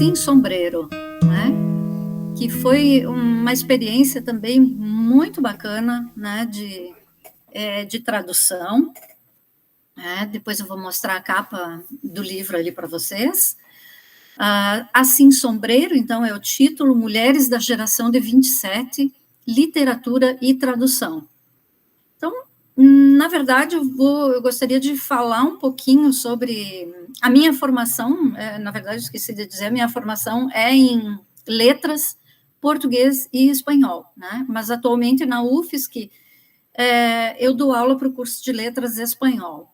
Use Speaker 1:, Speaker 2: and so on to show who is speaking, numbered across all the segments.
Speaker 1: Sin Sombrero, né? Que foi uma experiência também muito bacana, né, de tradução. Depois eu vou mostrar a capa do livro ali para vocês. Assim Sombreiro, então, é o título, Mulheres da Geração de 27, Literatura e Tradução. Então, na verdade, eu gostaria de falar um pouquinho sobre a minha formação, na verdade, esqueci de dizer, a minha formação é em letras, português e espanhol, né? Mas atualmente na UFSC, eu dou aula para o curso de letras espanhol.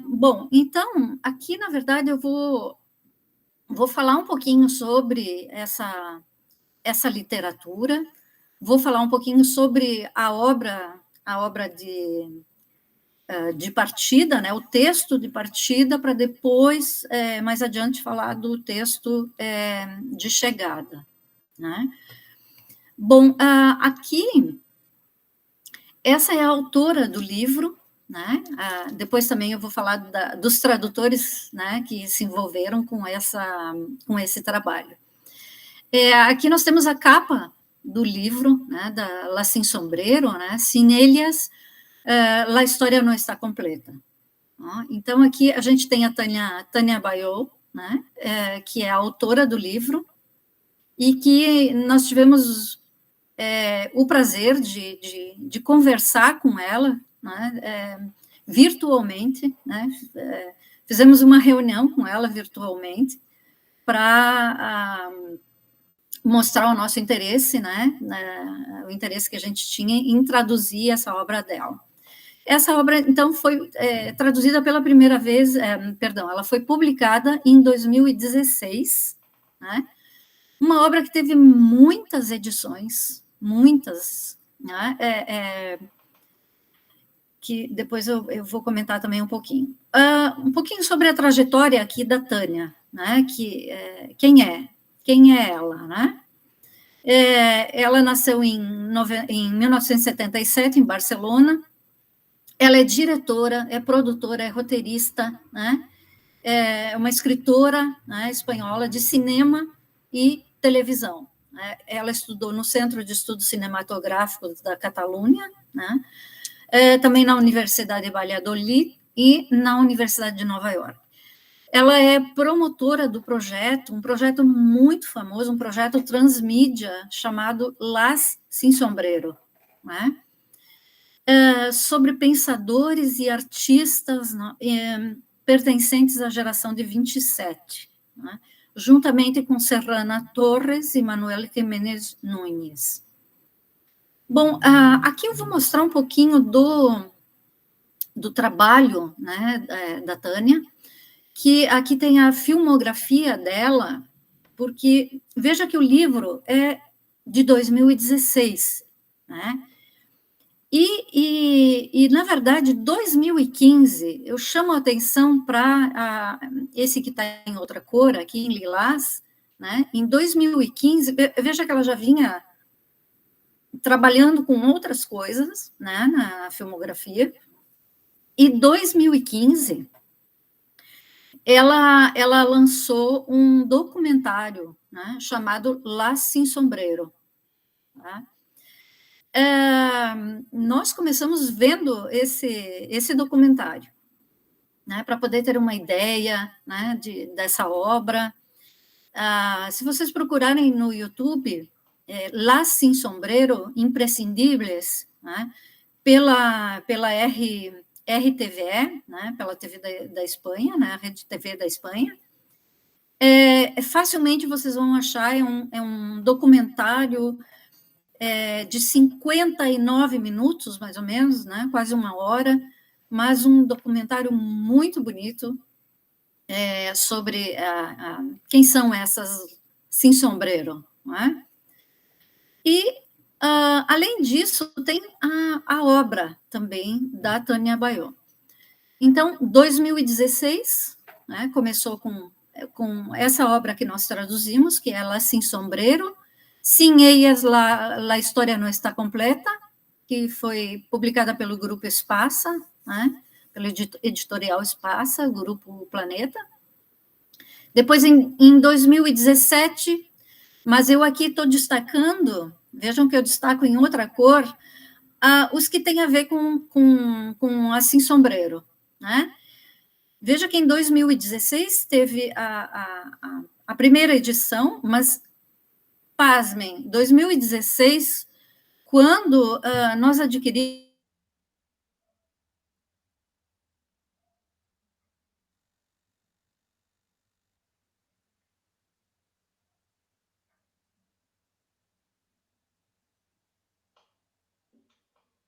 Speaker 1: Bom, então, aqui, na verdade, eu vou falar um pouquinho sobre essa literatura, vou falar um pouquinho sobre a obra de partida, né, o texto de partida, para depois, mais adiante, falar do texto de chegada, né? Bom, aqui, essa é a autora do livro, né? Depois também eu vou falar dos tradutores, né, que se envolveram com esse trabalho. Aqui nós temos a capa do livro, né, da La Sin Sombrero, né? Sin ellas, la história não está completa. Então, aqui a gente tem a Tânia Bayot, né, que é a autora do livro, e que nós tivemos o prazer de conversar com ela, né, virtualmente, né, fizemos uma reunião com ela virtualmente para mostrar o nosso interesse, né, o interesse que a gente tinha em traduzir essa obra dela. Essa obra, então, foi traduzida pela primeira vez, ela foi publicada em 2016, né, uma obra que teve muitas edições, muitas, né, que depois eu vou comentar também um pouquinho. Um pouquinho sobre a trajetória aqui da Tânia, né, quem é ela, né? Ela nasceu em 1977, em Barcelona. Ela é diretora, é produtora, é roteirista, né? É uma escritora, né, espanhola de cinema e televisão. Né? Ela estudou no Centro de Estudos Cinematográficos da Catalunha, né? Também na Universidade de Valladolid e na Universidade de Nova York. Ela é promotora do projeto, um projeto muito famoso, um projeto transmídia chamado Las Sin Sombrero, né? Sobre pensadores e artistas, né, pertencentes à geração de 27, né? Juntamente com Serrana Torres e Manuel Jiménez Núñez. Bom, aqui eu vou mostrar um pouquinho do trabalho, né, da Tânia, que aqui tem a filmografia dela, porque veja que o livro é de 2016, né? E na verdade, 2015, eu chamo a atenção para esse que está em outra cor, aqui em lilás, né? Em 2015, veja que ela já vinha trabalhando com outras coisas, né, na filmografia, e 2015 ela lançou um documentário, né, chamado La Sin Sombrero. Tá? Nós começamos vendo esse documentário, né, para poder ter uma ideia, né, dessa obra. Se vocês procurarem no YouTube, La Sin Sombrero, Imprescindíveis, né, pela RTVE, né, pela TV da Espanha, né, a Rede TV da Espanha, facilmente vocês vão achar, é um documentário de 59 minutos, mais ou menos, né, quase uma hora, mas um documentário muito bonito sobre quem são essas Sin Sombrero, né? E, além disso, tem a obra também da Tânia Bayot. Então, 2016, né, começou com essa obra que nós traduzimos, que é La Sin Sombrero, Sin ellas la história não está completa, que foi publicada pelo Grupo Espasa, né, pelo editorial Espasa, Grupo Planeta. Depois, em 2017, mas eu aqui estou destacando, vejam que eu destaco em outra cor, os que têm a ver com Assim Sombreiro, né? Veja que em 2016 teve a primeira edição, mas, pasmem, 2016, quando nós adquirimos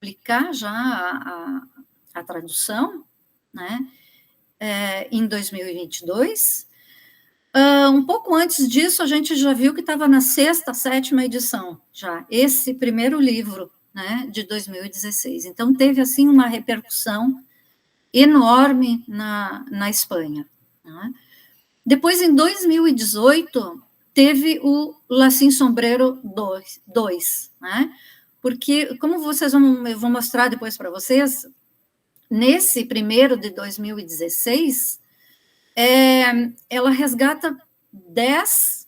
Speaker 1: publicar já a tradução, né, em 2022. Um pouco antes disso, a gente já viu que estava na sexta, sétima edição, já, esse primeiro livro, né, de 2016. Então, teve, assim, uma repercussão enorme na Espanha, né? Depois, em 2018, teve o Lacim Sombreiro 2, né? Porque, como eu vou mostrar depois para vocês, nesse primeiro de 2016, ela resgata 10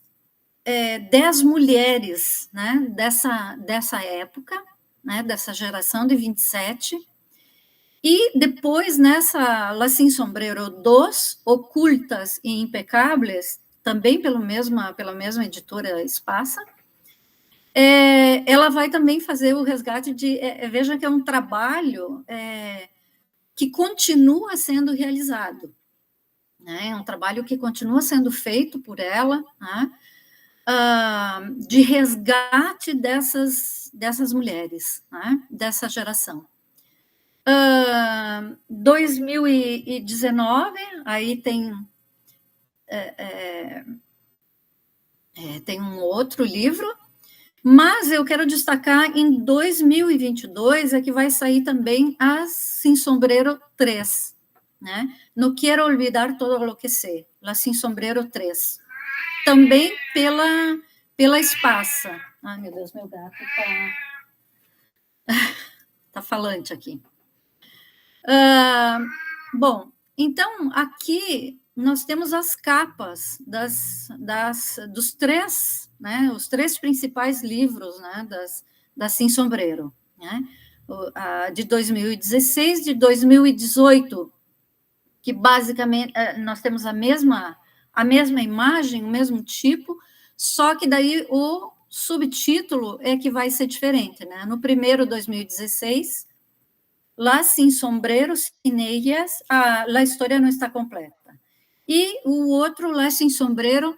Speaker 1: mulheres, né, dessa época, né, dessa geração de 27, e depois, nessa Lacim Sombreiro 2, Ocultas e Impecáveis, também pela mesma editora Espasa, ela vai também fazer o resgate de... veja que é um trabalho que continua sendo realizado, né? É um trabalho que continua sendo feito por ela, né? De resgate dessas mulheres, né? Dessa geração. 2019, aí tem um outro livro, mas eu quero destacar em 2022 é que vai sair também Sin Sombrero 3, né? No Quiero Olvidar Todo Lo Que Sé, La Sin Sombrero 3. Também pela Espasa. Ai, meu Deus, meu gato tá falante aqui. Bom, então, aqui nós temos as capas dos três, né, os três principais livros, né, da Sin Sombreiro, né, de 2016, de 2018, que basicamente nós temos a mesma imagem, o mesmo tipo, só que daí o subtítulo é que vai ser diferente, né? No primeiro, 2016, Las Sin Sombreros, Sin Ellas, La História Não Está Completa. E o outro, Las Sin Sombrero,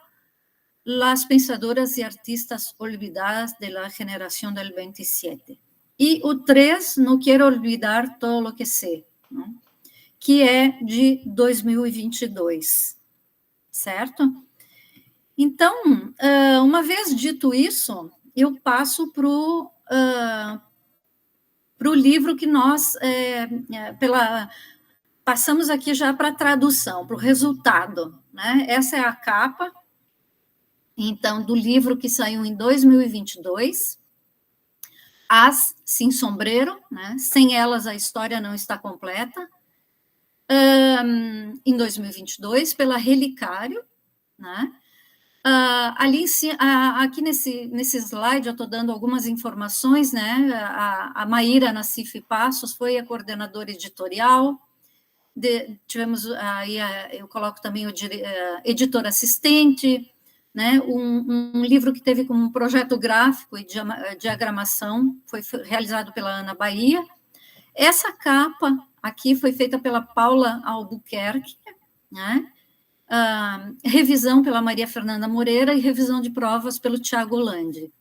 Speaker 1: Las Pensadoras e Artistas Olvidadas de la Generación del 27. E o 3, No Quiero Olvidar Todo Lo Que Sé, né? Que é de 2022, certo? Então, uma vez dito isso, eu passo para o livro que nós passamos aqui já para a tradução, para o resultado, né? Essa é a capa, então, do livro que saiu em 2022, As Sin Sombrero, né? Sem elas a história não está completa, em 2022, pela Relicário, né? Aqui nesse slide eu estou dando algumas informações, né? A Maíra Nassif Passos foi a coordenadora editorial, tivemos aí, eu coloco também o editor assistente, né? Um livro que teve como um projeto gráfico e diagramação, foi realizado pela Ana Bahia. Essa capa aqui foi feita pela Paula Albuquerque, né? Revisão pela Maria Fernanda Moreira e revisão de provas pelo Tiago Hollande.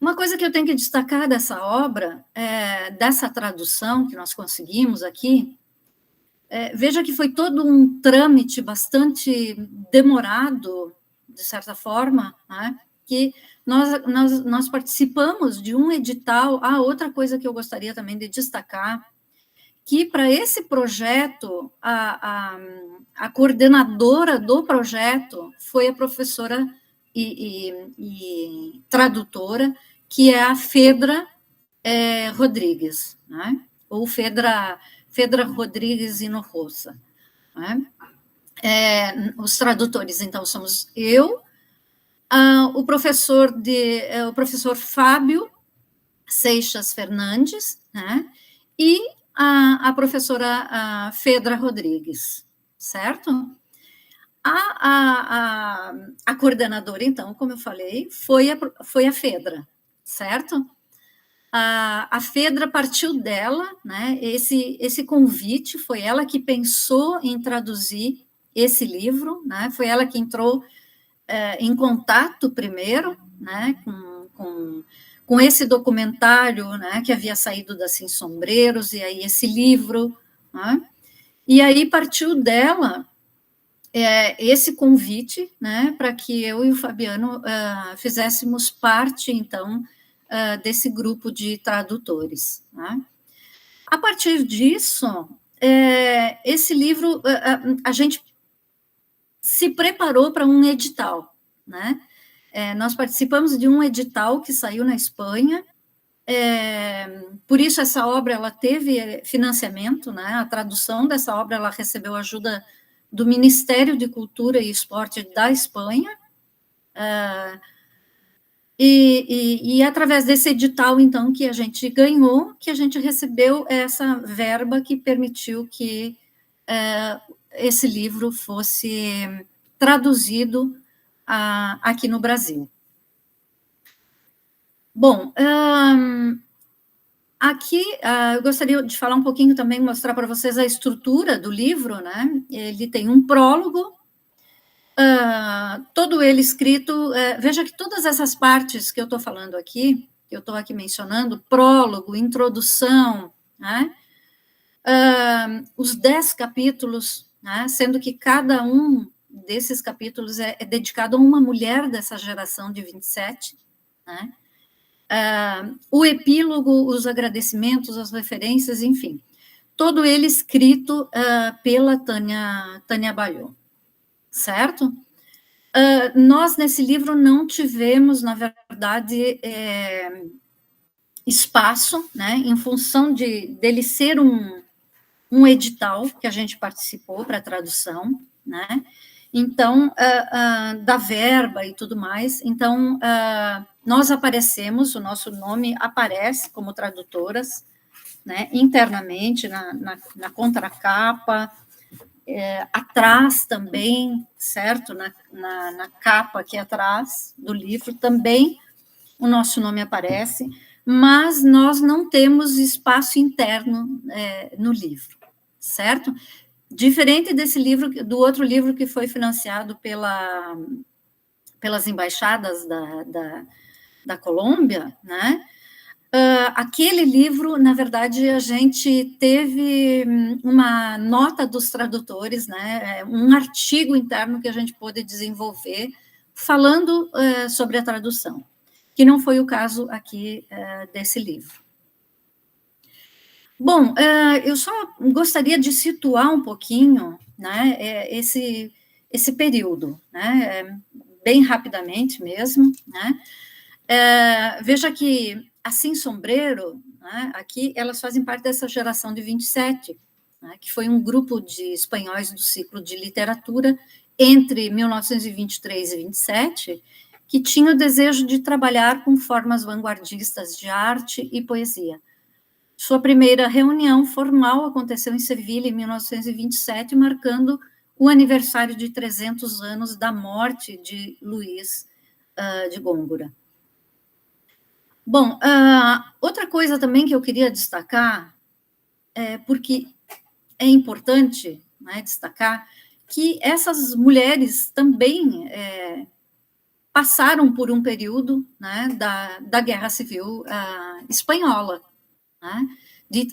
Speaker 1: Uma coisa que eu tenho que destacar dessa obra, dessa tradução que nós conseguimos aqui, veja que foi todo um trâmite bastante demorado, de certa forma, né? Que nós participamos de um edital. Outra coisa que eu gostaria também de destacar, que para esse projeto, a coordenadora do projeto foi a professora e tradutora, que é a Fedra Rodrigues, né? Ou Fedra Rodrigues Hinojosa, né? Os tradutores, então, somos eu, o professor Fábio Seixas Fernandes, né, e a professora Fedra Rodrigues, certo? A coordenadora, então, como eu falei, foi a Fedra, certo? A Fedra partiu dela, né? Esse convite foi ela que pensou em traduzir esse livro, né? Foi ela que entrou em contato primeiro, né? Com esse documentário, né? Que havia saído da Sem Sombreros, e aí esse livro, né? E aí partiu dela esse convite, né, para que eu e o Fabiano fizéssemos parte, então, desse grupo de tradutores. Né? A partir disso, esse livro, a gente se preparou para um edital. Né? Nós participamos de um edital que saiu na Espanha, por isso essa obra ela teve financiamento, né? A tradução dessa obra ela recebeu ajuda do Ministério de Cultura e Esporte da Espanha, e através desse edital, então, que a gente ganhou, que a gente recebeu essa verba que permitiu que esse livro fosse traduzido aqui no Brasil. Bom, aqui, eu gostaria de falar um pouquinho também, mostrar para vocês a estrutura do livro, né? Ele tem um prólogo, todo ele escrito, veja que todas essas partes que eu estou falando aqui, que eu estou aqui mencionando, prólogo, introdução, né? Os 10 capítulos, né? Sendo que cada um desses capítulos é dedicado a uma mulher dessa geração de 27, né? O epílogo, os agradecimentos, as referências, enfim, todo ele escrito pela Tânia Baiô, certo? Nós, nesse livro, não tivemos, na verdade, espaço, né, em função dele ser um edital que a gente participou para tradução, né, então, da verba e tudo mais, então, nós aparecemos, o nosso nome aparece como tradutoras, né, internamente, na contracapa, atrás também, certo? Na capa aqui atrás do livro também o nosso nome aparece, mas nós não temos espaço interno no livro, certo? Diferente desse livro, do outro livro que foi financiado pelas embaixadas da Colômbia, né? Aquele livro, na verdade, a gente teve uma nota dos tradutores, né, um artigo interno que a gente pôde desenvolver falando sobre a tradução, que não foi o caso aqui desse livro. Bom, eu só gostaria de situar um pouquinho, né, esse período, né, bem rapidamente mesmo, né. Veja que a Sem Sombreiro, né, aqui, elas fazem parte dessa geração de 27, né, que foi um grupo de espanhóis do ciclo de literatura entre 1923 e 27, que tinha o desejo de trabalhar com formas vanguardistas de arte e poesia. Sua primeira reunião formal aconteceu em Sevilha, em 1927, marcando o aniversário de 300 anos da morte de Luís de Góngora. Bom, outra coisa também que eu queria destacar, porque é importante, né, destacar, que essas mulheres também passaram por um período, né, da Guerra Civil Espanhola, né,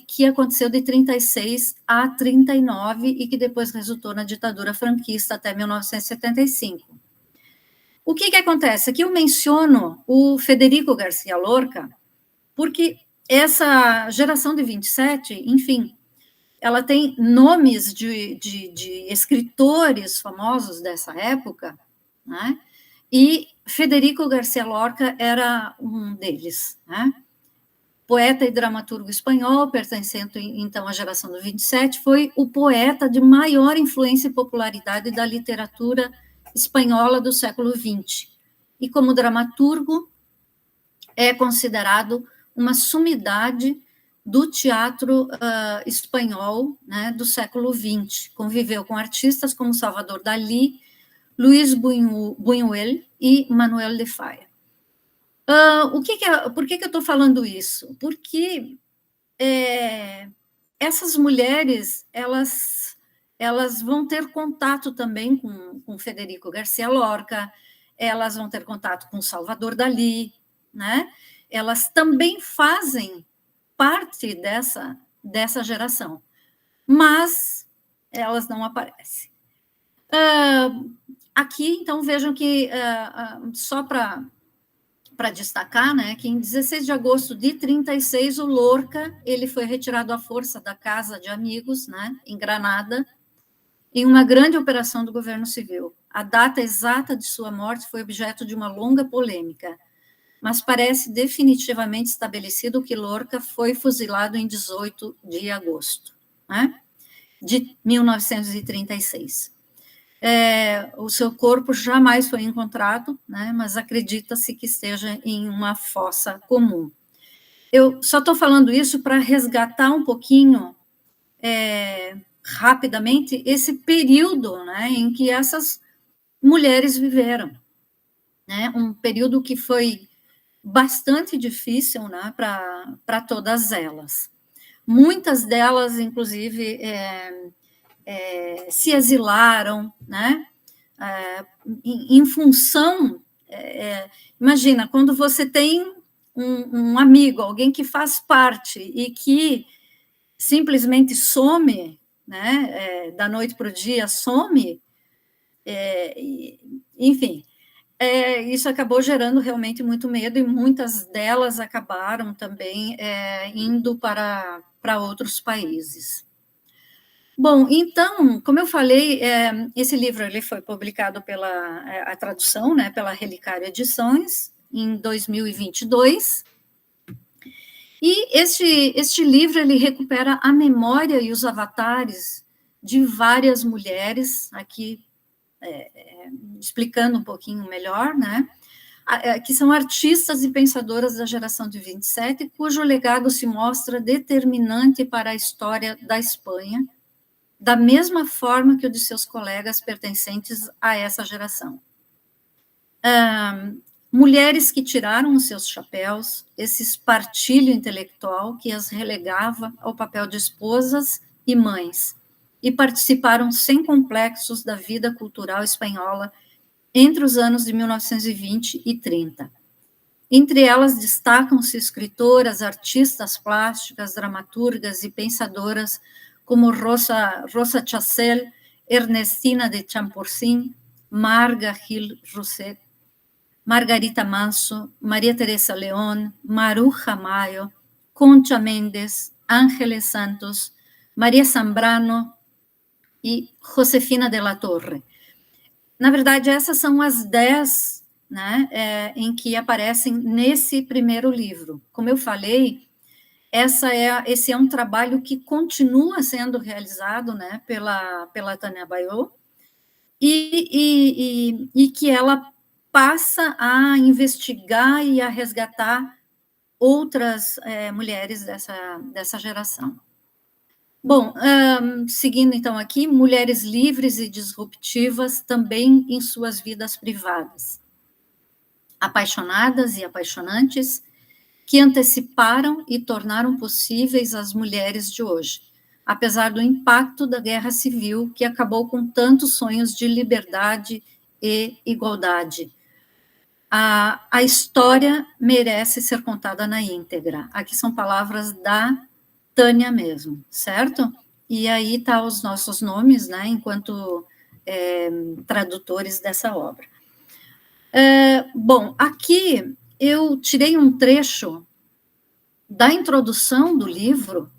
Speaker 1: que aconteceu de 36 a 39 e que depois resultou na ditadura franquista até 1975. O que acontece? Aqui eu menciono o Federico Garcia Lorca, porque essa geração de 27, enfim, ela tem nomes de escritores famosos dessa época, né? E Federico Garcia Lorca era um deles, né? poeta e dramaturgo espanhol, pertencendo então à geração do 27, foi o poeta de maior influência e popularidade da literatura espanhola do século XX. E como dramaturgo, é considerado uma sumidade do teatro espanhol, né, do século XX. Conviveu com artistas como Salvador Dalí, Luis Buñuel e Manuel de Falla. Por que eu estou falando isso? Porque essas mulheres, elas vão ter contato também com Federico Garcia Lorca, elas vão ter contato com Salvador Dalí, né? Elas também fazem parte dessa geração, mas elas não aparecem. Aqui, então, vejam que, só para destacar, né, que em 16 de agosto de 36, o Lorca ele foi retirado à força da casa de amigos, né, em Granada, em uma grande operação do governo civil. A data exata de sua morte foi objeto de uma longa polêmica, mas parece definitivamente estabelecido que Lorca foi fuzilado em 18 de agosto, né, de 1936. O seu corpo jamais foi encontrado, né, mas acredita-se que esteja em uma fossa comum. Eu só estou falando isso para resgatar um pouquinho, rapidamente, esse período, né, em que essas mulheres viveram, né, um período que foi bastante difícil, né, para todas elas. Muitas delas, inclusive, se exilaram, né, em função, imagina, quando você tem um amigo, alguém que faz parte e que simplesmente some, né, da noite para o dia some, enfim, isso acabou gerando realmente muito medo e muitas delas acabaram também indo para outros países. Bom, então, como eu falei, esse livro ele foi publicado a tradução, né, pela Relicário Edições, em 2022, e este livro ele recupera a memória e os avatares de várias mulheres, aqui explicando um pouquinho melhor, né, que são artistas e pensadoras da geração de 27, cujo legado se mostra determinante para a história da Espanha, da mesma forma que o de seus colegas pertencentes a essa geração. Mulheres que tiraram os seus chapéus, esse espartilho intelectual que as relegava ao papel de esposas e mães, e participaram sem complexos da vida cultural espanhola entre os anos de 1920 e 30. Entre elas destacam-se escritoras, artistas plásticas, dramaturgas e pensadoras como Rosa Chacel, Ernestina de Champursin, Marga Gil Roset, Margarita Manso, Maria Teresa León, Maruja Mayo, Concha Mendes, Ángeles Santos, Maria Zambrano e Josefina de la Torre. Na verdade, essas são as 10, né, em que aparecem nesse primeiro livro. Como eu falei, esse é um trabalho que continua sendo realizado, né, pela Tânia Bayot, e que ela passa a investigar e a resgatar outras mulheres dessa geração. Bom, seguindo então aqui, mulheres livres e disruptivas também em suas vidas privadas, apaixonadas e apaixonantes, que anteciparam e tornaram possíveis as mulheres de hoje, apesar do impacto da guerra civil que acabou com tantos sonhos de liberdade e igualdade. A história merece ser contada na íntegra. Aqui são palavras da Tânia mesmo, certo? E aí tá os nossos nomes, né, enquanto tradutores dessa obra. Bom, aqui eu tirei um trecho da introdução do livro,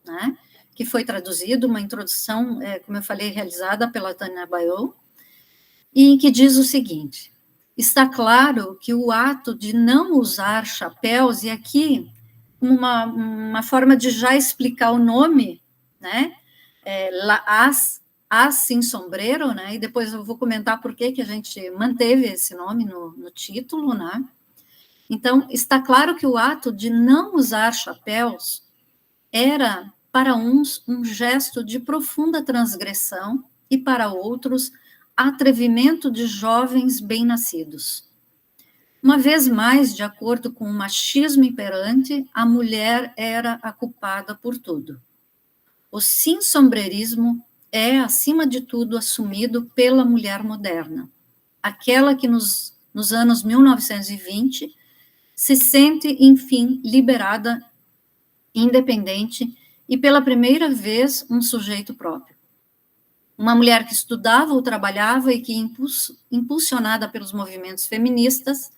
Speaker 1: né, que foi traduzido, uma introdução, como eu falei, realizada pela Tânia Bayot, e que diz o seguinte: está claro que o ato de não usar chapéus, e aqui uma forma de já explicar o nome, né? As Sin Sombrero, né? E depois eu vou comentar por que a gente manteve esse nome no título, né? Então, está claro que o ato de não usar chapéus era, para uns, um gesto de profunda transgressão e, para outros, atrevimento de jovens bem-nascidos. Uma vez mais, de acordo com o machismo imperante, a mulher era a culpada por tudo. O sim-sombrerismo é, acima de tudo, assumido pela mulher moderna, aquela que nos anos 1920 se sente, enfim, liberada, independente e, pela primeira vez, um sujeito próprio. Uma mulher que estudava ou trabalhava e que, impulsionada pelos movimentos feministas,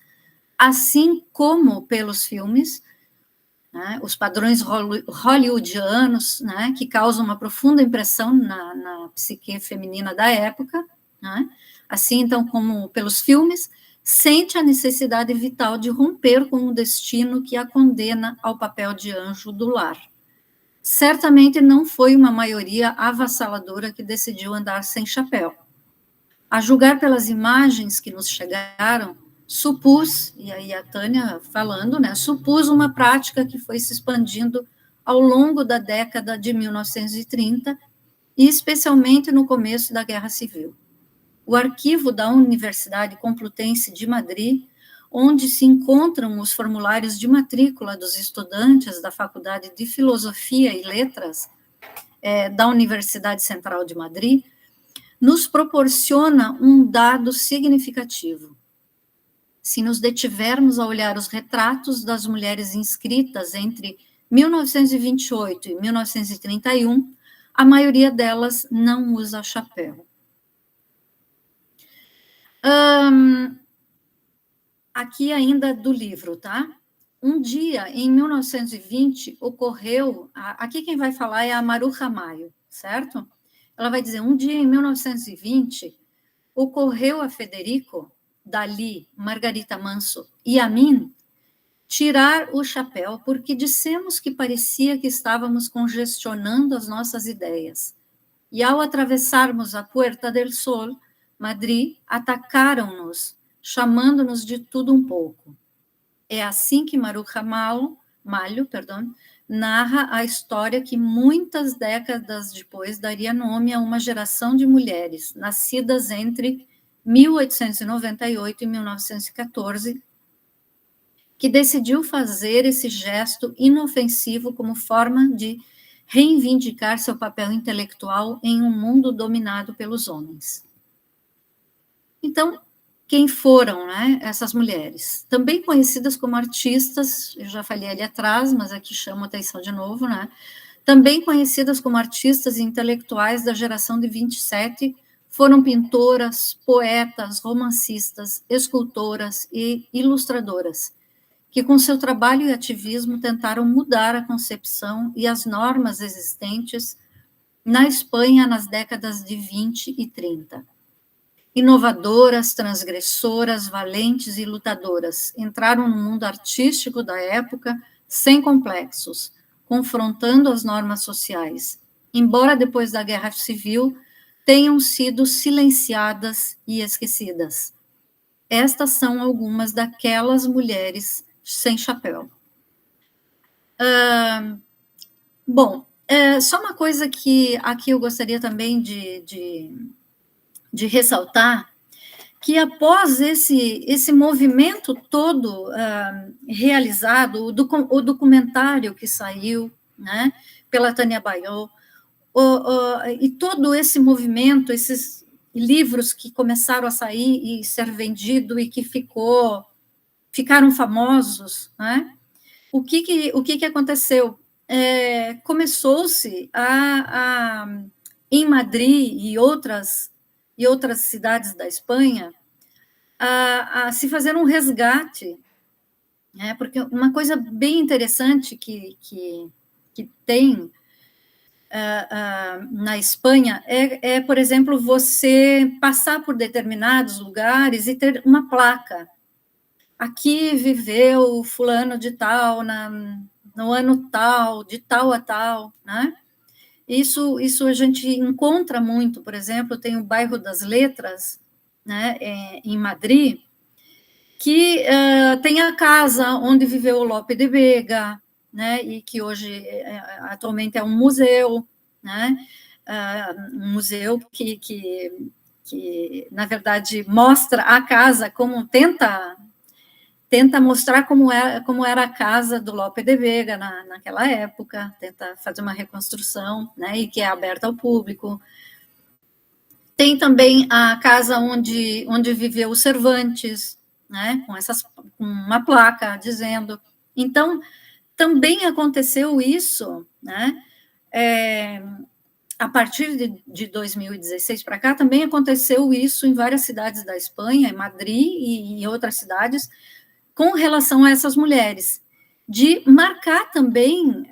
Speaker 1: assim como pelos filmes, né, os padrões hollywoodianos, né, que causam uma profunda impressão na psique feminina da época, né, assim, então, como pelos filmes, sente a necessidade vital de romper com o destino que a condena ao papel de anjo do lar. Certamente não foi uma maioria avassaladora que decidiu andar sem chapéu. A julgar pelas imagens que nos chegaram, supus, e aí a Tânia falando, né, supus uma prática que foi se expandindo ao longo da década de 1930, e especialmente no começo da Guerra Civil. O arquivo da Universidade Complutense de Madrid, onde se encontram os formulários de matrícula dos estudantes da Faculdade de Filosofia e Letras da Universidade Central de Madrid, nos proporciona um dado significativo. Se nos detivermos a olhar os retratos das mulheres inscritas entre 1928 e 1931, a maioria delas não usa chapéu. Aqui ainda do livro, tá? Um dia, em 1920, ocorreu... Aqui quem vai falar é a Maruja Maio, certo? Ela vai dizer, um dia em 1920, ocorreu a Federico, Dalí, Margarita Manso e a mim tirar o chapéu porque dissemos que parecia que estávamos congestionando as nossas ideias. E ao atravessarmos a Puerta del Sol, Madrid, atacaram-nos, chamando-nos de tudo um pouco. É assim que Maruja Malho, narra a história que muitas décadas depois daria nome a uma geração de mulheres nascidas entre 1898 e 1914, que decidiu fazer esse gesto inofensivo como forma de reivindicar seu papel intelectual em um mundo dominado pelos homens. Então, quem foram, né, essas mulheres? Também conhecidas como artistas, eu já falei ali atrás, mas aqui chamo a atenção de novo, né? Também conhecidas como artistas e intelectuais da geração de 27, foram pintoras, poetas, romancistas, escultoras e ilustradoras, que com seu trabalho e ativismo tentaram mudar a concepção e as normas existentes na Espanha nas décadas de 20 e 30. Inovadoras, transgressoras, valentes e lutadoras, entraram no mundo artístico da época sem complexos, confrontando as normas sociais, embora depois da Guerra Civil tenham sido silenciadas e esquecidas. Estas são algumas daquelas mulheres sem chapéu. Só uma coisa que aqui eu gostaria também de ressaltar, que após esse movimento todo realizado, o documentário que saiu, né, pela Tânia Bayot, e todo esse movimento, esses livros que começaram a sair e ser vendidos e que ficaram famosos, né? O que aconteceu? Começou-se em Madrid e outras cidades da Espanha a se fazer um resgate, né? Porque uma coisa bem interessante que tem na Espanha por exemplo, você passar por determinados lugares e ter uma placa. Aqui viveu fulano de tal no ano tal, de tal a tal, né? Isso a gente encontra muito, por exemplo, tem o bairro das Letras, né, em Madrid, que tem a casa onde viveu o Lope de Vega, né, e que hoje, atualmente, é um museu, né, um museu que, na verdade, mostra a casa como tenta mostrar como era a casa do Lope de Vega naquela época, tenta fazer uma reconstrução, né, e que é aberta ao público. Tem também a casa onde viveu o Cervantes, né, com uma placa dizendo. Então, também aconteceu isso, né, a partir de 2016 para cá, também aconteceu isso em várias cidades da Espanha, em Madrid e em outras cidades, com relação a essas mulheres, de marcar também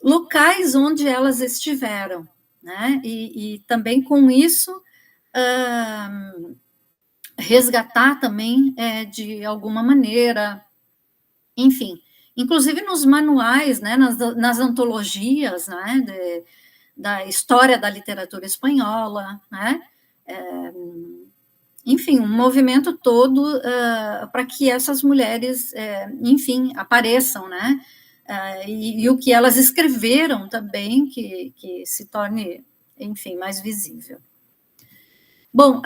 Speaker 1: locais onde elas estiveram, né? E também com isso resgatar também de alguma maneira, enfim, inclusive nos manuais, né? Nas antologias, né? Da história da literatura espanhola, né? Enfim, um movimento todo para que essas mulheres, enfim, apareçam, né? E o que elas escreveram também, que se torne, enfim, mais visível. Bom,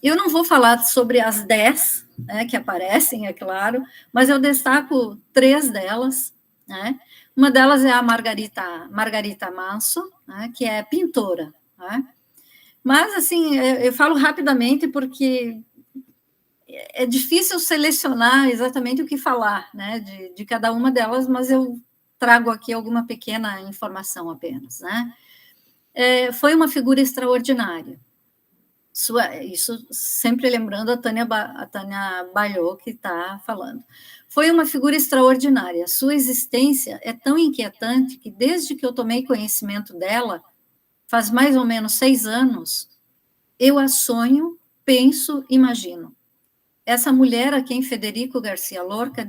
Speaker 1: eu não vou falar sobre as 10, né, que aparecem, é claro, mas eu destaco 3 delas, né? Uma delas é a Margarita Manso, né, que é pintora, né? Mas, assim, eu falo rapidamente porque é difícil selecionar exatamente o que falar, né, de cada uma delas, mas eu trago aqui alguma pequena informação apenas, né. Foi uma figura extraordinária. Isso sempre lembrando a Tânia Ballot, que está falando. Foi uma figura extraordinária. Sua existência é tão inquietante que, desde que eu tomei conhecimento dela, faz mais ou menos 6 anos, eu a sonho, penso, imagino. Essa mulher a quem Federico Garcia Lorca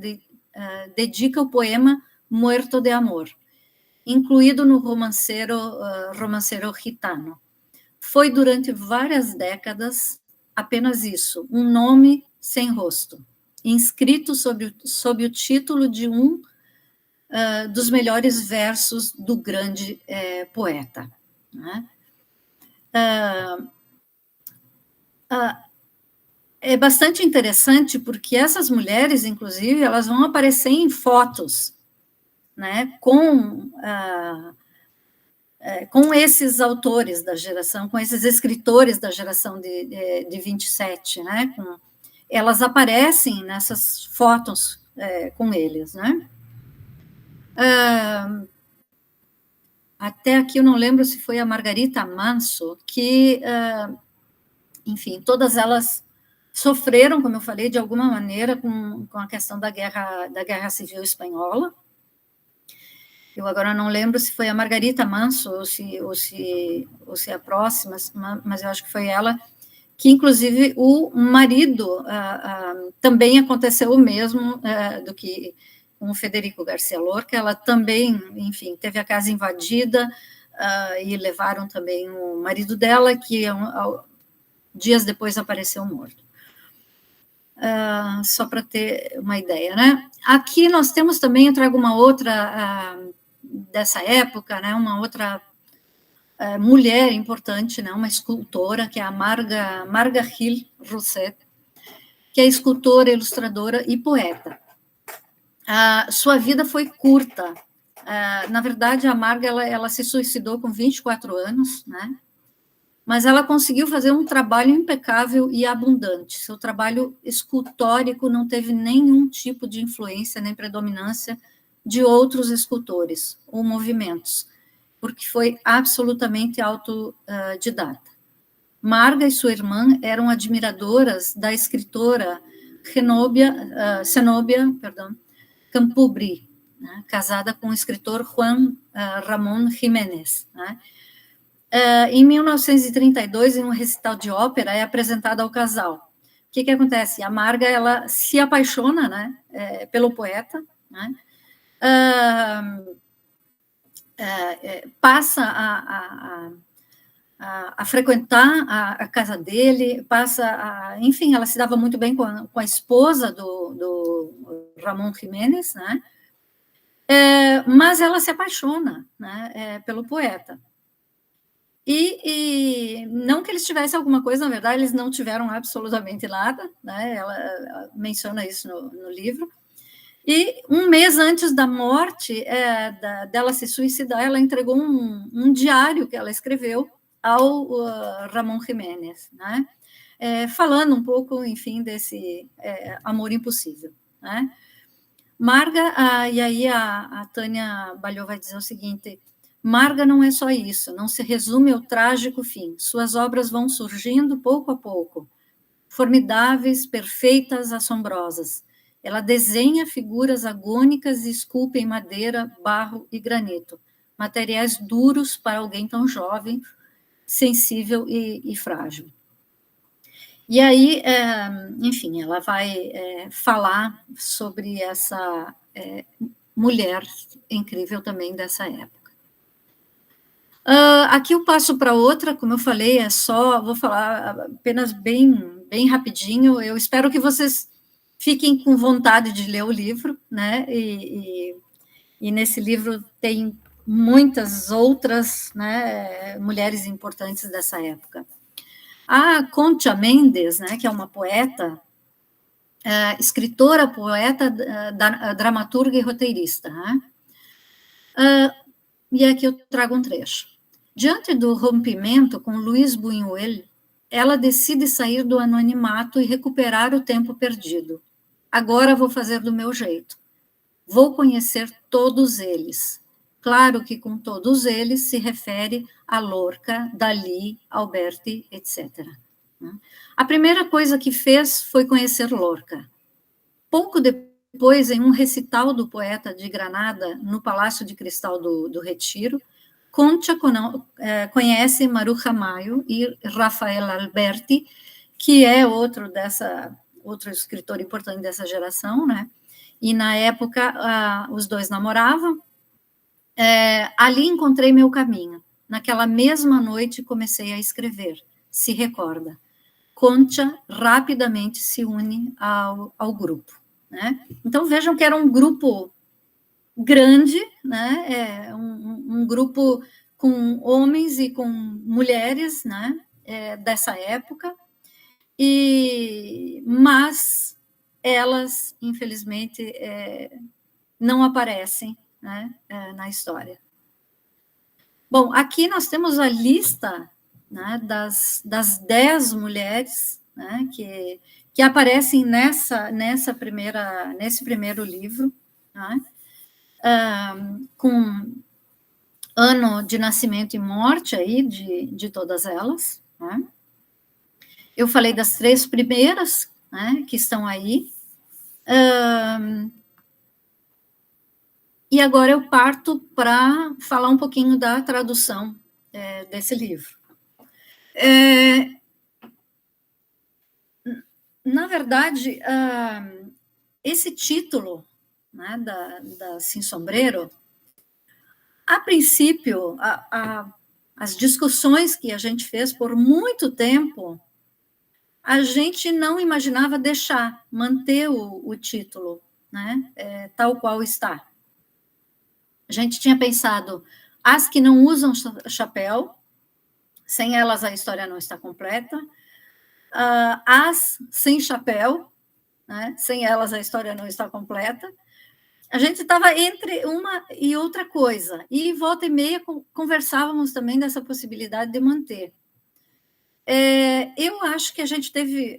Speaker 1: dedica o poema Muerto de Amor, incluído no romanceiro gitano. Foi durante várias décadas apenas isso, um nome sem rosto, inscrito sob o título de um dos melhores versos do grande poeta. Né? É bastante interessante porque essas mulheres, inclusive, elas vão aparecer em fotos, né, com esses autores da geração, com esses escritores da geração de 27, né, elas aparecem nessas fotos com eles, né. Até aqui eu não lembro se foi a Margarita Manso, que, enfim, todas elas sofreram, como eu falei, de alguma maneira com a questão da guerra civil espanhola. Eu agora não lembro se foi a Margarita Manso ou se a próxima, mas eu acho que foi ela, que inclusive o marido também aconteceu o mesmo do que com o Federico Garcia Lorca. Ela também, enfim, teve a casa invadida e levaram também o marido dela, que dias depois apareceu morto. Só para ter uma ideia, né? Aqui nós temos também, eu trago uma outra dessa época, né? Uma outra mulher importante, né? Uma escultora, que é a Marga Gil Rosset, que é escultora, ilustradora e poeta. Sua vida foi curta. Na verdade, a Marga ela se suicidou com 24 anos, né? Mas ela conseguiu fazer um trabalho impecável e abundante. Seu trabalho escultórico não teve nenhum tipo de influência nem predominância de outros escultores ou movimentos, porque foi absolutamente autodidata. Marga e sua irmã eram admiradoras da escritora Zenobia Campubri, né, casada com o escritor Juan Ramón Jiménez, né. Em 1932, em um recital de ópera, é apresentado ao casal. O que acontece? A Marga ela se apaixona, né, pelo poeta, né? Passa a frequentar a casa dele, enfim, ela se dava muito bem com a esposa do Ramon Jiménez, né? Mas ela se apaixona, né, pelo poeta. E não que eles tivessem alguma coisa, na verdade, eles não tiveram absolutamente nada, né? Ela menciona isso no livro. E um mês antes da morte, dela se suicidar, ela entregou um diário que ela escreveu ao Ramon Jiménez, né? Falando um pouco, enfim, desse amor impossível, né? Marga, e aí a Tânia Balhou vai dizer o seguinte: Marga não é só isso, não se resume ao trágico fim. Suas obras vão surgindo pouco a pouco, formidáveis, perfeitas, assombrosas. Ela desenha figuras agônicas e esculpe em madeira, barro e granito, materiais duros para alguém tão jovem, sensível e frágil. E aí, enfim, ela vai falar sobre essa mulher incrível também dessa época. Aqui eu passo para outra, como eu falei, vou falar apenas bem rapidinho. Eu espero que vocês fiquem com vontade de ler o livro, né? E nesse livro tem muitas outras, né, mulheres importantes dessa época. A Concha Mendes, né, que é uma poeta, escritora, poeta, dramaturga e roteirista, né? E aqui eu trago um trecho. Diante do rompimento com Luiz Buñuel, ela decide sair do anonimato e recuperar o tempo perdido. Agora vou fazer do meu jeito. Vou conhecer todos eles. Claro que com todos eles se refere a Lorca, Dalí, Alberti, etc. A primeira coisa que fez foi conhecer Lorca. Pouco depois, em um recital do poeta de Granada, no Palácio de Cristal do Retiro, Concha conhece Maruja Maio e Rafael Alberti, que é outro escritor importante dessa geração, né? E na época os dois namoravam. Ali encontrei meu caminho. Naquela mesma noite comecei a escrever. Se recorda. Concha rapidamente se une ao grupo, né? Então vejam que era um grupo grande, né? Um grupo com homens e com mulheres, né? Dessa época, mas elas, infelizmente, não aparecem, né, na história. Bom, aqui nós temos a lista, né, das 10 mulheres, né, que aparecem nesse primeiro livro, né, com ano de nascimento e morte aí de todas elas, né? Eu falei das 3 primeiras, né, que estão aí. E agora eu parto para falar um pouquinho da tradução desse livro. Na verdade, esse título, né, da Sin Sombrero, a princípio, as discussões que a gente fez por muito tempo, a gente não imaginava manter o título, né, tal qual está. A gente tinha pensado, as que não usam chapéu, sem elas a história não está completa, as sem chapéu, né, sem elas a história não está completa. A gente estava entre uma e outra coisa, e volta e meia conversávamos também dessa possibilidade de manter. Eu acho que a gente teve,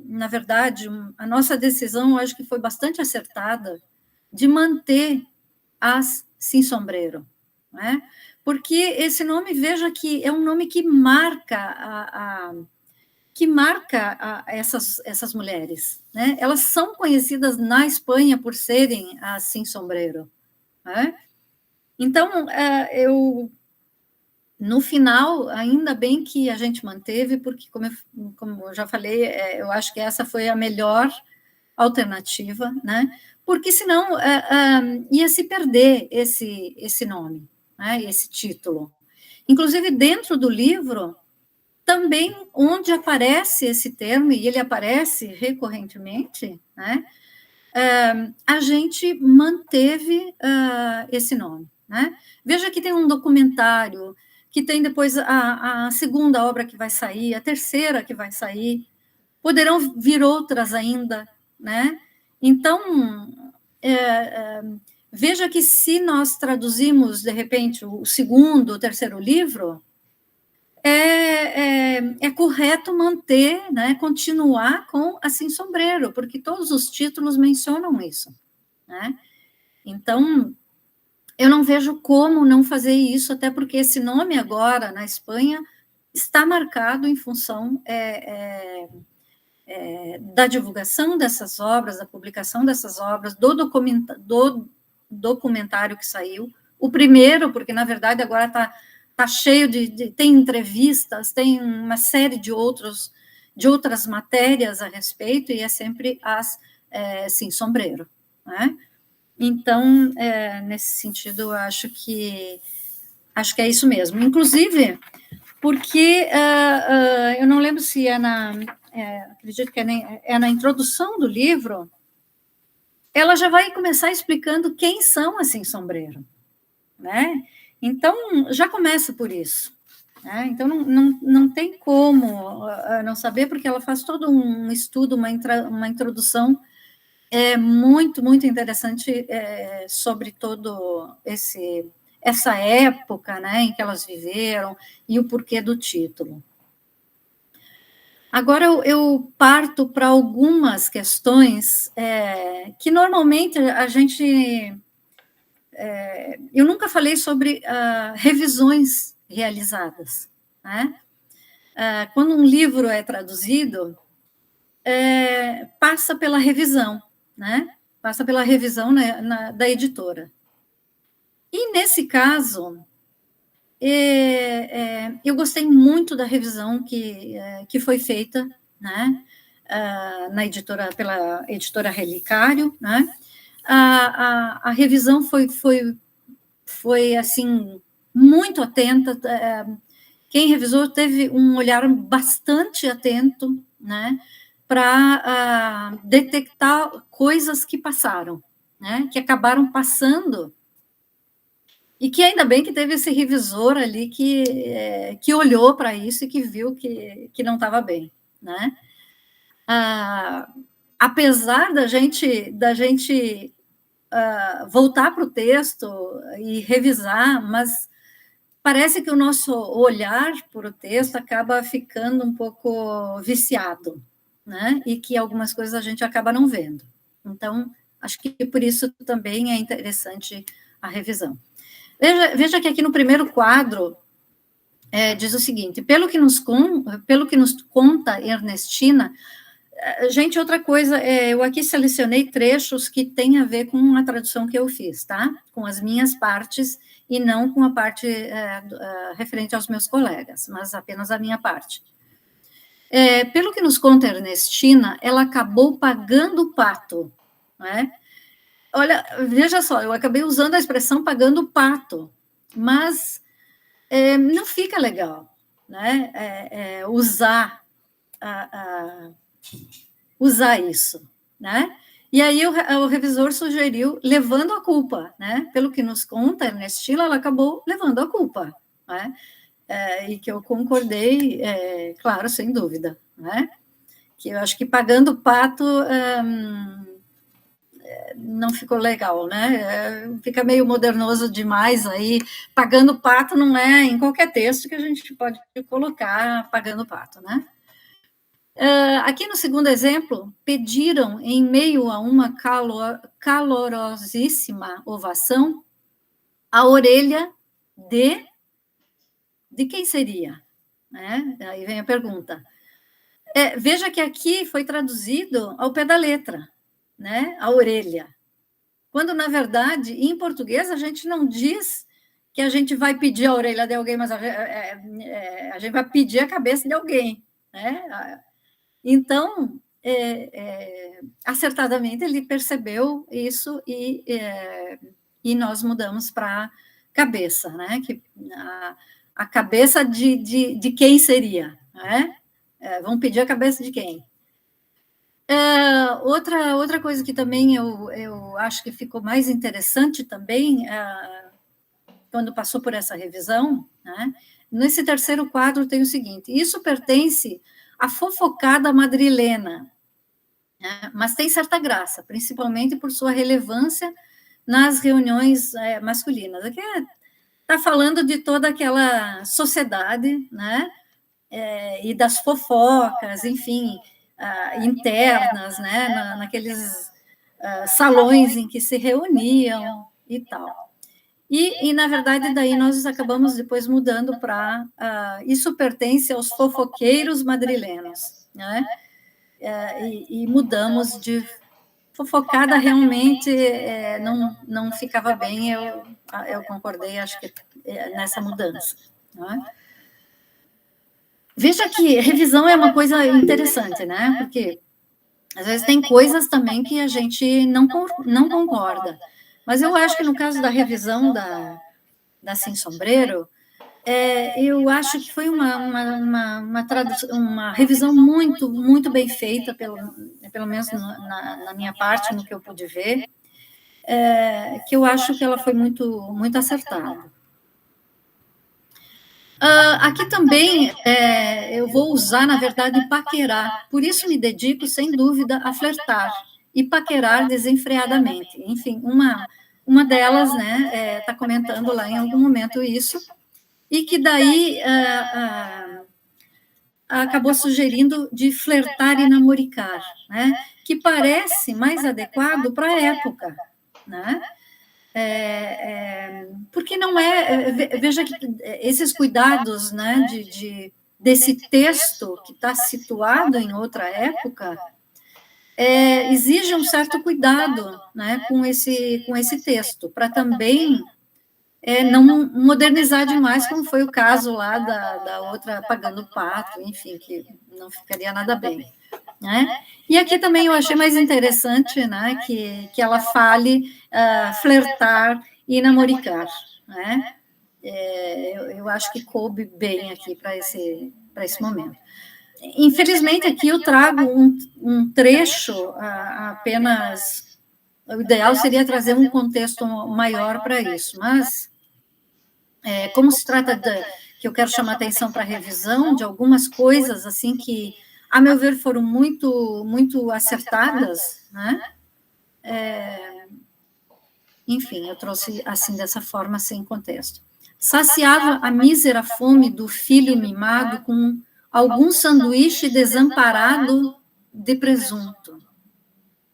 Speaker 1: na verdade, a nossa decisão, eu acho que foi bastante acertada, de manter as Sin Sombrero, né? Porque esse nome, veja que é um nome que marca essas mulheres, né? Elas são conhecidas na Espanha por serem as Sin Sombrero, né? Então, no final, ainda bem que a gente manteve, porque, como eu já falei, eu acho que essa foi a melhor alternativa, né? porque senão ia se perder esse nome, né, esse título. Inclusive, dentro do livro, também onde aparece esse termo, e ele aparece recorrentemente, né, a gente manteve esse nome. Né? Veja que tem um documentário, que tem depois a segunda obra que vai sair, a terceira que vai sair, poderão vir outras ainda, né? Então, veja que se nós traduzimos, de repente, o segundo, o terceiro livro, é correto manter, né, continuar com Assim Sombreiro, porque todos os títulos mencionam isso, né? Então, eu não vejo como não fazer isso, até porque esse nome agora, na Espanha, está marcado em função da divulgação dessas obras, da publicação dessas obras, do documentário que saiu, o primeiro, porque, na verdade, agora está cheio tem entrevistas, tem uma série de outras matérias a respeito, e é sempre Sim Sombreiro, né? Então, nesse sentido, eu acho que é isso mesmo. Inclusive, porque eu não lembro se acredito que é na introdução do livro, ela já vai começar explicando quem são Assim Sombreiro, né? Então, já começa por isso. Né? Então, não tem como não saber, porque ela faz todo um estudo, uma introdução muito, muito interessante sobre todo essa época, né, em que elas viveram e o porquê do título. Agora eu parto para algumas questões que normalmente a gente... eu nunca falei sobre revisões realizadas, né? Quando um livro é traduzido, passa pela revisão, né? Passa pela revisão, né, da editora. E, nesse caso, eu gostei muito da revisão que foi feita, né, na editora, pela editora Relicário, né? A revisão foi assim, muito atenta. Quem revisou teve um olhar bastante atento, né, para detectar coisas que passaram, né, que acabaram passando, e que ainda bem que teve esse revisor ali que olhou para isso e que viu que não estava bem, né? Apesar da gente voltar para o texto e revisar, mas parece que o nosso olhar para o texto acaba ficando um pouco viciado, né? E que algumas coisas a gente acaba não vendo. Então, acho que por isso também é interessante a revisão. Veja que aqui no primeiro quadro diz o seguinte: pelo que nos conta Ernestina. Gente, outra coisa, eu aqui selecionei trechos que têm a ver com a tradução que eu fiz, tá? Com as minhas partes, e não com a parte referente aos meus colegas, mas apenas a minha parte. Pelo que nos conta Ernestina, ela acabou pagando o pato, né? Olha, veja só, eu acabei usando a expressão pagando o pato, mas não fica legal, né? Usar isso, né? E aí o revisor sugeriu levando a culpa, né? Pelo que nos conta Ernestina, ela acabou levando a culpa, né? E que eu concordei, claro, sem dúvida, né? Que eu acho que pagando o pato não ficou legal, né? Fica meio modernoso demais aí. Pagando o pato não é em qualquer texto que a gente pode colocar pagando o pato, né? Aqui no segundo exemplo, pediram, em meio a uma calorosíssima ovação, a orelha de quem seria? Né? Aí vem a pergunta. Veja que aqui foi traduzido ao pé da letra, né? A orelha. Quando, na verdade, em português, a gente não diz que a gente vai pedir a orelha de alguém, mas a gente vai pedir a cabeça de alguém, né? Então, acertadamente, ele percebeu isso e nós mudamos para cabeça, né? Que a cabeça de quem seria, né? Vamos pedir a cabeça de quem? Outra coisa que também eu acho que ficou mais interessante também, quando passou por essa revisão, né? Nesse terceiro quadro tem o seguinte: isso pertence à fofocada madrilena, né? Mas tem certa graça, principalmente por sua relevância nas reuniões masculinas. Aqui está falando de toda aquela sociedade, né? E das fofocas, enfim, internas, né? Naqueles salões em que se reuniam e tal. E, na verdade, daí nós acabamos depois mudando para isso pertence aos fofoqueiros madrilenos, né? E mudamos de fofocada, realmente não ficava bem, eu concordei, acho que nessa mudança. Né? Veja que revisão é uma coisa interessante, né? Porque às vezes tem coisas também que a gente não concorda. Mas eu acho que no caso da revisão da Sem Sombreiro, eu acho que foi uma revisão muito, muito bem feita, pelo menos na minha parte, no que eu pude ver, que eu acho que ela foi muito, muito acertada. Aqui também eu vou usar, na verdade, paquerar, por isso me dedico, sem dúvida, a flertar e paquerar desenfreadamente. Enfim, uma delas, né, está comentando lá em algum momento isso, e que daí acabou sugerindo de flertar e namoricar, né, que parece mais adequado para a época, né? Porque não veja que esses cuidados, né, desse texto que está situado em outra época, exige um certo cuidado, né, com esse texto, para também não modernizar demais, como foi o caso lá da outra Pagando o Pato, enfim, que não ficaria nada bem. Né? E aqui também eu achei mais interessante, né, que ela fale flertar e namoricar. Né? Eu acho que coube bem aqui para esse momento. Infelizmente, aqui eu trago um trecho apenas. O ideal seria trazer um contexto maior para isso, mas como se trata que eu quero chamar atenção para a revisão de algumas coisas assim que, a meu ver, foram muito, muito acertadas, né? Enfim, eu trouxe assim dessa forma, sem contexto. Saciava a mísera fome do filho mimado com algum sanduíche desamparado de presunto. O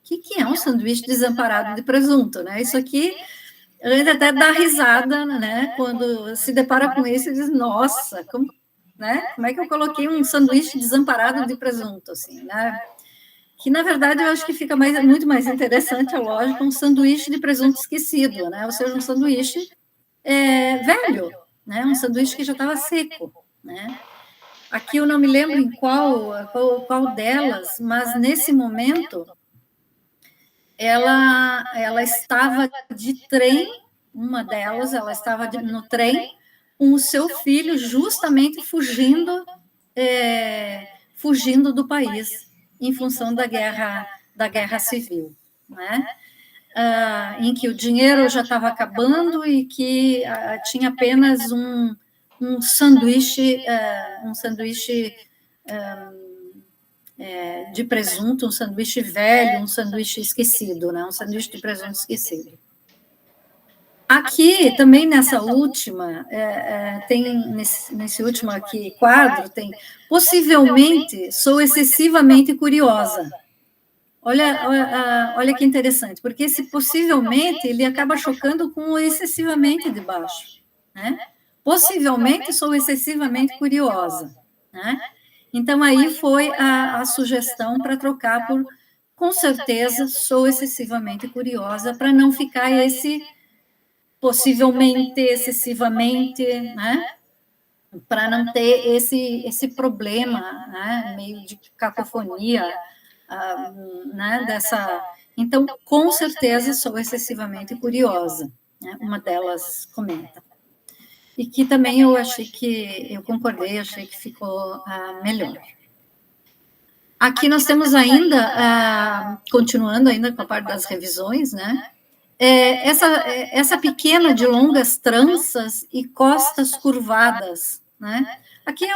Speaker 1: que é um sanduíche desamparado de presunto, né? Isso aqui a gente até dá risada, né? Quando se depara com isso e diz, nossa, como é que eu coloquei um sanduíche desamparado de presunto, assim, né? Que, na verdade, eu acho que fica muito mais interessante, é lógico, um sanduíche de presunto esquecido, né? Ou seja, um sanduíche velho, né? Um sanduíche que já estava seco, né? Aqui eu não me lembro em qual delas, mas nesse momento ela estava de trem, uma delas, ela estava no trem com o seu filho justamente fugindo do país em função da guerra civil, né? Em que o dinheiro já estava acabando e que tinha apenas um sanduíche de presunto, um sanduíche velho, um sanduíche esquecido, né? Um sanduíche de presunto esquecido. Aqui, também nessa última, tem, nesse último aqui quadro, tem, possivelmente, sou excessivamente curiosa. Olha que interessante, porque esse possivelmente, ele acaba chocando com o excessivamente de baixo, né? Possivelmente, sou excessivamente curiosa, né? Então, aí foi a sugestão para trocar por, com certeza, sou excessivamente curiosa, para não ficar esse possivelmente, excessivamente, né? Para não ter esse problema, né? Meio de cacofonia né, dessa... Então, com certeza, sou excessivamente curiosa, né? Uma delas comenta. E que também eu achei que, eu concordei, achei que ficou melhor. Aqui nós temos ainda, continuando ainda com a parte das revisões, né? Essa pequena de longas tranças e costas curvadas, né? Aqui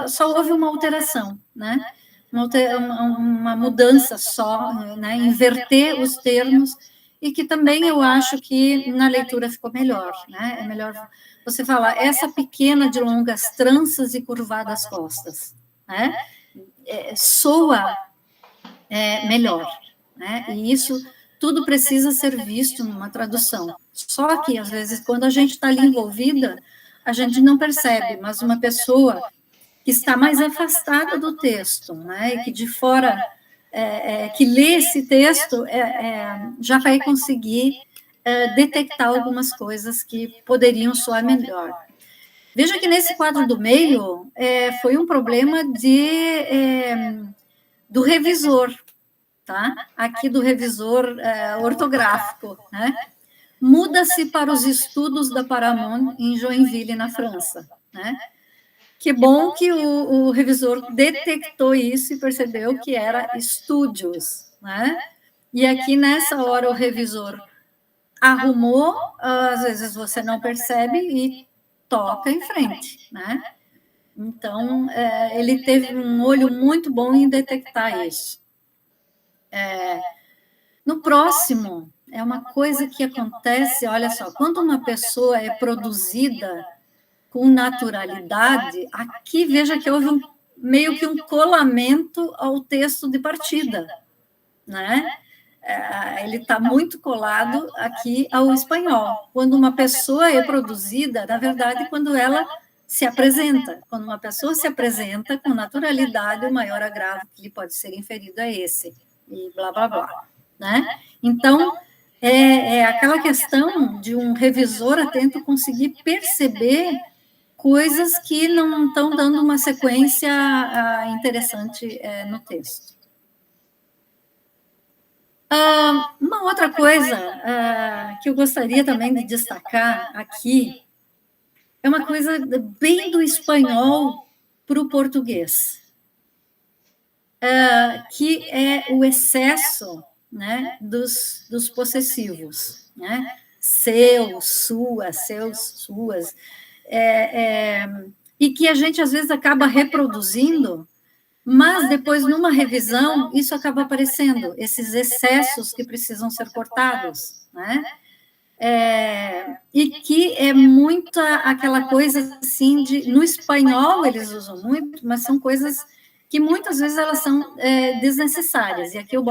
Speaker 1: só houve uma alteração, né? Uma mudança só, né? Inverter os termos, e que também eu acho que na leitura ficou melhor, né? É melhor você falar essa pequena de longas tranças e curvadas costas, né? Soa melhor, né? E isso tudo precisa ser visto numa tradução. Só que, às vezes, quando a gente está ali envolvida, a gente não percebe, mas uma pessoa que está mais afastada do texto, né, e que de fora, que lê esse texto, já vai conseguir detectar algumas coisas que poderiam soar melhor. Veja que nesse quadro do meio foi um problema do revisor, tá? Aqui do revisor ortográfico, né? Muda-se para os estudos da Paramount em Joinville, na França, né? Que bom que o revisor detectou isso e percebeu que era estúdios, né? E aqui, nessa hora, o revisor arrumou, às vezes você não percebe e toca em frente, né? Então, ele teve um olho muito bom em detectar isso. No próximo, é uma coisa que acontece, olha só, quando uma pessoa é produzida com naturalidade, aqui veja que houve meio que um colamento ao texto de partida, né? Ele está muito colado aqui ao espanhol. Quando uma pessoa é produzida, na verdade, quando ela se apresenta. Quando uma pessoa se apresenta com naturalidade, o maior agravo que lhe pode ser inferido é esse, e blá, blá, blá. Né? Então, aquela questão de um revisor atento conseguir perceber coisas que não estão dando uma sequência interessante no texto. Uma outra coisa que eu gostaria também de destacar aqui é uma coisa bem do espanhol para o português, que é o excesso, né, dos possessivos, né? Seu, sua, seus, suas, e que a gente às vezes acaba reproduzindo, mas depois, numa revisão, isso acaba aparecendo, esses excessos que precisam ser cortados, né? E que é muita aquela coisa assim no espanhol eles usam muito, mas são coisas que muitas vezes elas são desnecessárias, e aqui eu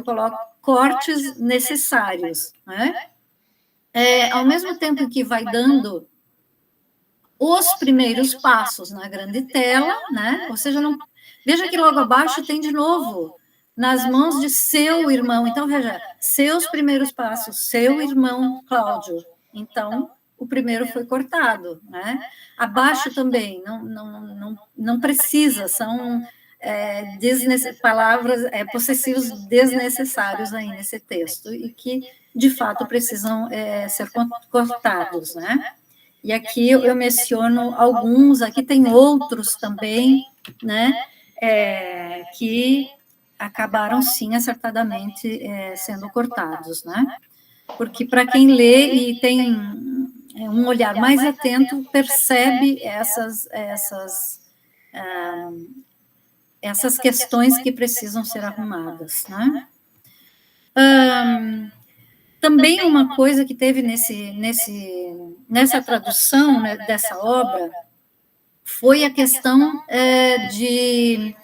Speaker 1: coloco cortes necessários, né? Ao mesmo tempo que vai dando os primeiros passos na grande tela, né? Ou seja, não... veja que logo abaixo tem de novo, nas mãos de seu irmão. Então, veja, seus primeiros passos, seu irmão Cláudio. Então, o primeiro foi cortado, né? Abaixo também, não precisa, são palavras, possessivos desnecessários aí nesse texto, e que, de fato, precisam ser cortados, né? E aqui eu menciono alguns, aqui tem outros também, né, que acabaram, sim, acertadamente sendo cortados, né? Porque para quem lê e tem um olhar mais atento, percebe essas questões que precisam ser arrumadas, né? Também uma coisa que teve nessa tradução, né, dessa obra foi a questão de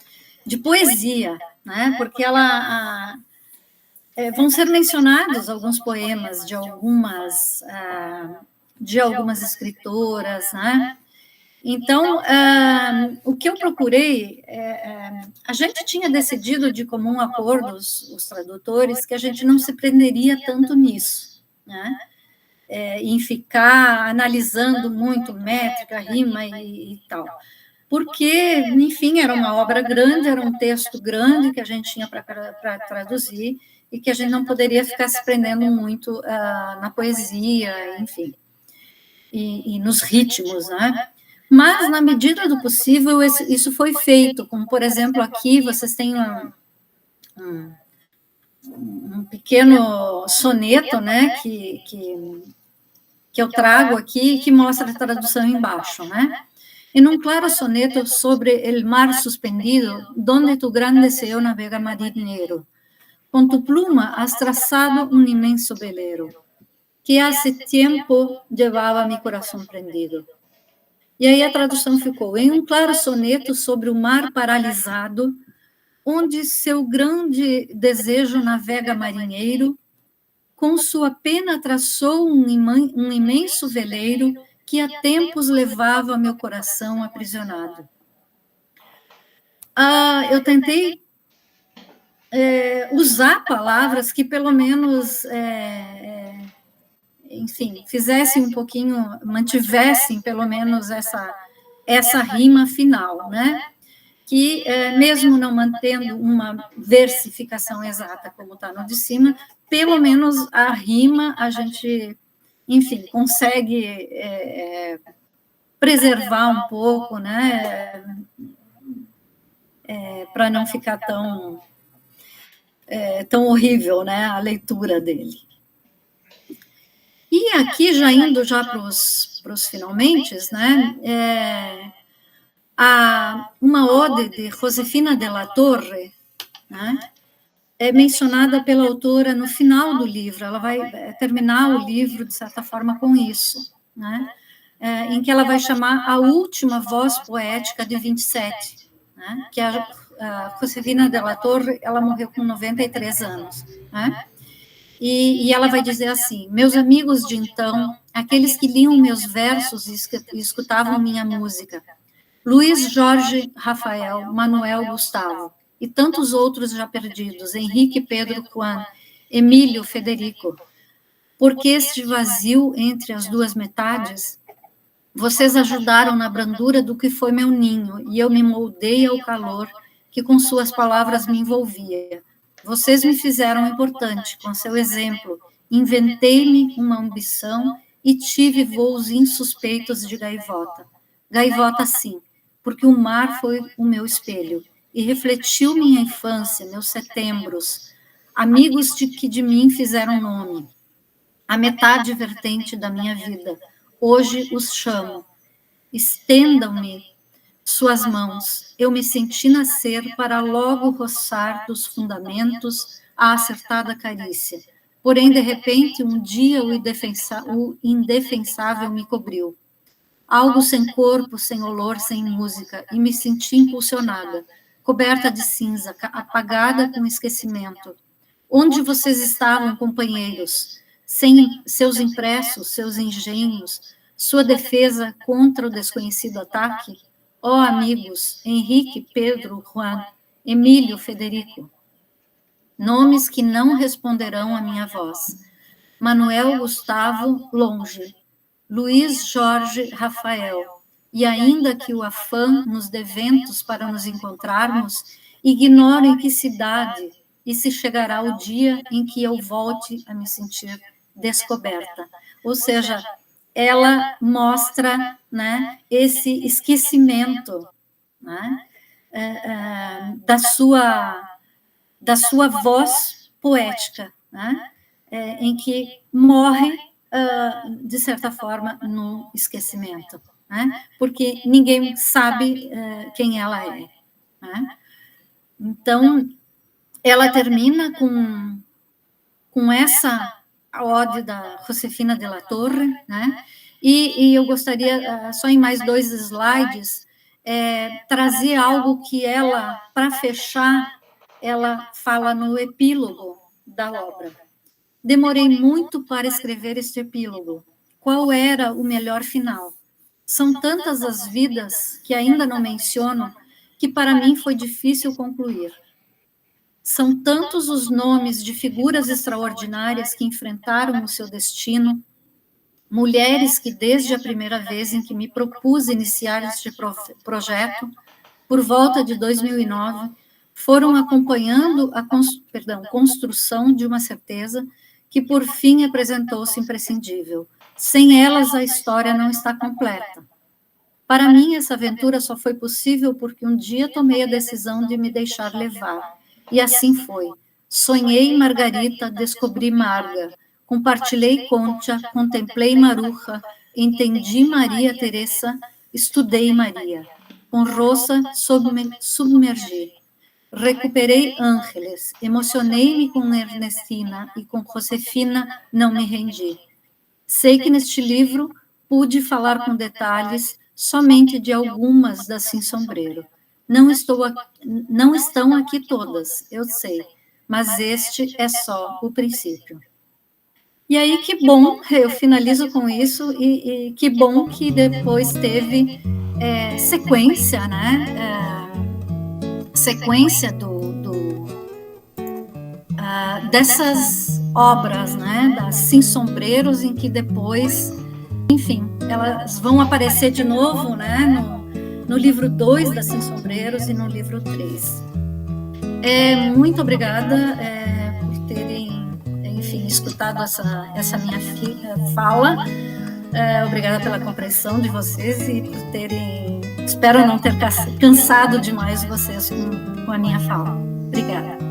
Speaker 1: poesia, né? Porque vão ser mencionados alguns poemas de algumas escritoras, né? Então, o que eu procurei, a gente tinha decidido de comum acordo, os tradutores, que a gente não se prenderia tanto nisso, né? Em ficar analisando muito métrica, rima e tal. porque, enfim, era uma obra grande, era um texto grande que a gente tinha para traduzir e que a gente não poderia ficar se prendendo muito na poesia, enfim, e nos ritmos, né? Mas, na medida do possível, isso foi feito, como, por exemplo, aqui vocês têm um pequeno soneto, né, que eu trago aqui, que mostra a tradução embaixo, né? En un claro soneto sobre el mar suspendido, donde tu gran deseo navega marinero, con tu pluma has trazado un inmenso velero, que hace tiempo llevaba mi corazón prendido. E aí a tradução ficou: em um claro soneto sobre o mar paralisado, onde seu grande desejo navega marinheiro, com sua pena traçou um imenso veleiro que há tempos levava meu coração aprisionado. Eu tentei usar palavras que pelo menos, enfim, fizessem um pouquinho, mantivessem pelo menos essa rima final, né? Que, mesmo não mantendo uma versificação exata como está no de cima, pelo menos a rima a gente, enfim, consegue preservar um pouco, né? Para não ficar tão horrível, né? A leitura dele. E aqui, já indo já para os finalmente, né? Uma ode de Josefina de la Torre, né? É mencionada pela autora no final do livro. Ela vai terminar o livro, de certa forma, com isso, né? Em que ela vai chamar a última voz poética de 27, né? Que a Josefina de la Torre, ela morreu com 93 anos, né? E ela vai dizer assim: meus amigos de então, aqueles que liam meus versos e escutavam minha música, Luiz Jorge Rafael, Manuel Gustavo, e tantos outros já perdidos, Henrique, Pedro, Juan, Emílio, Federico. Porque este vazio entre as duas metades, vocês ajudaram na brandura do que foi meu ninho, e eu me moldei ao calor que com suas palavras me envolvia. Vocês me fizeram importante com seu exemplo, inventei-me uma ambição e tive voos insuspeitos de gaivota. Gaivota, sim, porque o mar foi o meu espelho e refletiu minha infância, meus setembros, amigos que de mim fizeram nome, a metade vertente da minha vida. Hoje os chamo. Estendam-me suas mãos. Eu me senti nascer para logo roçar dos fundamentos a acertada carícia. Porém, de repente, um dia o indefensável me cobriu. Algo sem corpo, sem olor, sem música, e me senti impulsionada, coberta de cinza, apagada com esquecimento. Onde vocês estavam, companheiros? Sem seus impressos, seus engenhos, sua defesa contra o desconhecido ataque? Ó amigos, Henrique, Pedro, Juan, Emílio, Federico. Nomes que não responderão à minha voz. Manuel Gustavo, longe. Luiz Jorge Rafael, e ainda que o afã nos dê ventos para nos encontrarmos, ignorem que cidade e se chegará o dia em que eu volte a me sentir descoberta. Ou seja, ela mostra, né, esse esquecimento, né, da sua voz poética, né, em que morre, de certa forma, no esquecimento, né? Porque ninguém sabe quem ela é, né? Então, ela termina com essa ode da Josefina de la Torre, né? E eu gostaria, só em mais 2 slides, trazer algo que ela, para fechar, ela fala no epílogo da obra. Demorei muito para escrever este epílogo. Qual era o melhor final? São tantas as vidas que ainda não menciono que para mim foi difícil concluir. São tantos os nomes de figuras extraordinárias que enfrentaram o seu destino mulheres que, desde a primeira vez em que me propus iniciar este projeto, por volta de 2009, foram acompanhando a construção de uma certeza que, por fim, apresentou-se imprescindível. Sem elas, a história não está completa. Para mim, essa aventura só foi possível porque um dia tomei a decisão de me deixar levar. E assim foi. Sonhei Margarita, descobri Marga. Compartilhei Concha, contemplei Maruja, entendi Maria Teresa, estudei Maria. Com Rosa, submergi. Recuperei Ángeles, emocionei-me com Ernestina e com Josefina não me rendi. Sei que neste livro pude falar com detalhes somente de algumas das Sem Sombreiro. Não estão aqui todas, eu sei, mas este é só o princípio. E aí, que bom, eu finalizo com isso, e que bom que depois teve sequência, né? Sequência dessas obras, né? Das Sem Sombreiros, em que depois, enfim, elas vão aparecer de novo, né? No livro 2 das Sem Sombreiros e no livro 3. Muito obrigada por terem, enfim, escutado essa minha fala. Obrigada pela compreensão de vocês e por terem... Espero não ter cansado demais vocês com a minha fala. Obrigada.